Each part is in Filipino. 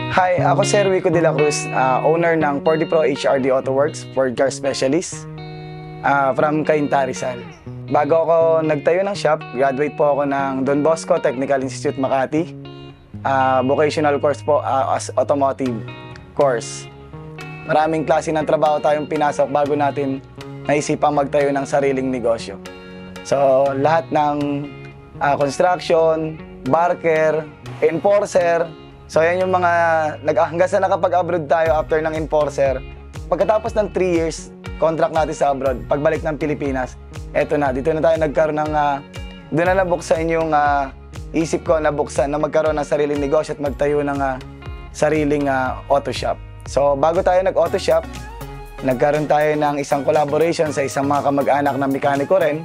Hi, ako si Rico De La Cruz, owner ng 40 Pro HRD Auto Works, Ford Car Specialist, from Cainta, Rizal. Bago ako nagtayo ng shop, graduate po ako ng Don Bosco Technical Institute, Makati. Vocational course po as automotive course. Maraming klase ng trabaho tayong pinasok bago natin naisipang magtayo ng sariling negosyo. So, lahat ng construction, barker, enforcer. So, yan yung mga hanggang sa nakapag-abroad tayo after ng enforcer. Pagkatapos ng 3 years, contract natin sa abroad, pagbalik ng Pilipinas, eto na, dito na tayo nagkaroon ng, doon na nabuksan yung isip ko na magkaroon ng sariling negosyo at magtayo ng sariling auto shop. So, bago tayo nag-auto shop, nagkaroon tayo ng isang collaboration sa isang mga kamag-anak na mekaniko rin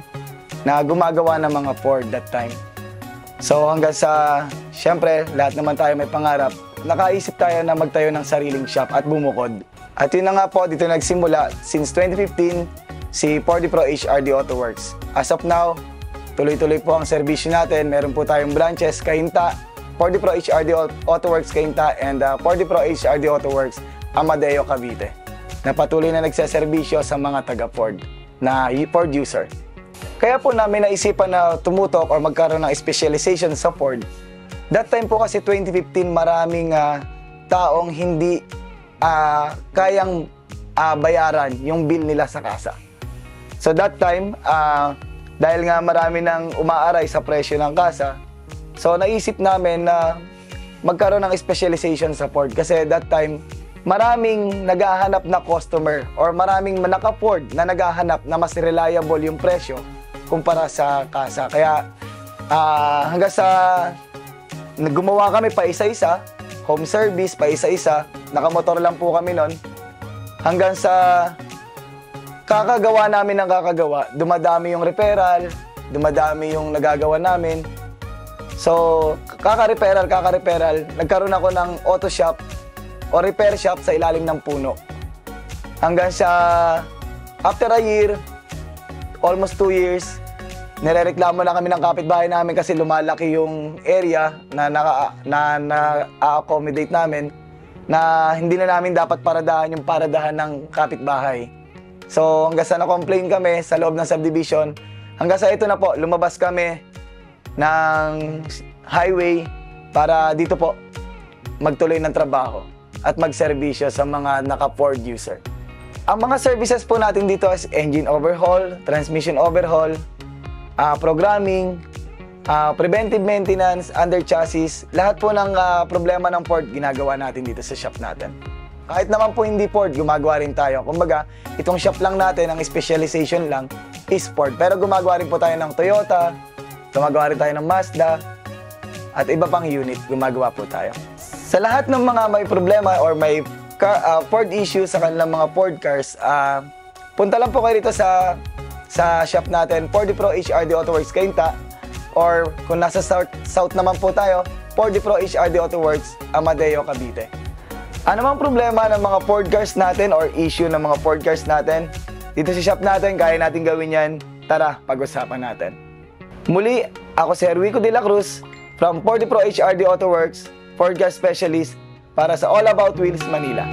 na gumagawa ng mga Ford that time. So hanggang sa, syempre, lahat naman tayo may pangarap, nakaisip tayo na magtayo ng sariling shop at bumukod. At yun na nga po, dito nagsimula, since 2015, si 40 Pro HRD Auto Works. As of now, tuloy-tuloy po ang serbisyo natin. Meron po tayong branches, Cainta, 40 Pro HRD Auto Works Cainta, and 40 Pro HRD Auto Works Amadeo, Cavite, na patuloy na nagsaserbisyo sa mga taga-Ford, na Ford user. Kaya po namin naisipan na tumutok o magkaroon ng specialization sa Ford. That time po kasi 2015, maraming taong hindi kayang bayaran yung bill nila sa kasa. So that time, dahil nga marami nang umaaray sa presyo ng kasa, so naisip namin na magkaroon ng specialization sa Ford. Kasi that time, maraming naghahanap na customer or maraming naka-Ford na naghahanap na mas reliable yung presyo kumpara sa kasa. Kaya hanggang sa gumawa kami pa isa-isa, home service pa isa-isa, nakamotor lang po kami nun. Hanggang sa kakagawa namin ng kakagawa, dumadami yung referral, dumadami yung nagagawa namin. So, kaka-referral, nagkaroon ako ng auto shop o repair shop sa ilalim ng puno. Hanggang sa after a year, almost 2 years, nirereklamo na kami ng kapitbahay namin kasi lumalaki yung area na na-accommodate namin na hindi na namin dapat paradahan yung paradahan ng kapitbahay. So hanggang sa na-complain kami sa loob ng subdivision, hanggang sa ito na po, lumabas kami ng highway para dito po magtuloy ng trabaho at magserbisyo sa mga naka-Ford user. Ang mga services po natin dito is engine overhaul, transmission overhaul, programming, preventive maintenance, under chassis. Lahat po ng problema ng Ford, ginagawa natin dito sa shop natin. Kahit naman po hindi Ford, gumagawa rin tayo. Kumbaga, itong shop lang natin, ang specialization lang, is Ford. Pero gumagawa rin po tayo ng Toyota, gumagawa rin tayo ng Mazda, at iba pang unit, gumagawa po tayo. Sa lahat ng mga may problema or may Ford issue sa kanilang mga Ford cars, punta lang po kayo dito sa shop natin, 40 Pro HRD Auto Works Cainta, or kung nasa south naman po tayo, 40 Pro HRD Auto Works Amadeo, Cavite. Ano mang problema ng mga Ford cars natin or issue ng mga Ford cars natin, dito sa shop natin, kaya natin gawin yan. Tara, pag-usapan natin. Muli, ako si Rico De La Cruz from 40 Pro HRD Auto Works, Ford Car Specialist, para sa All About Wheels, Manila.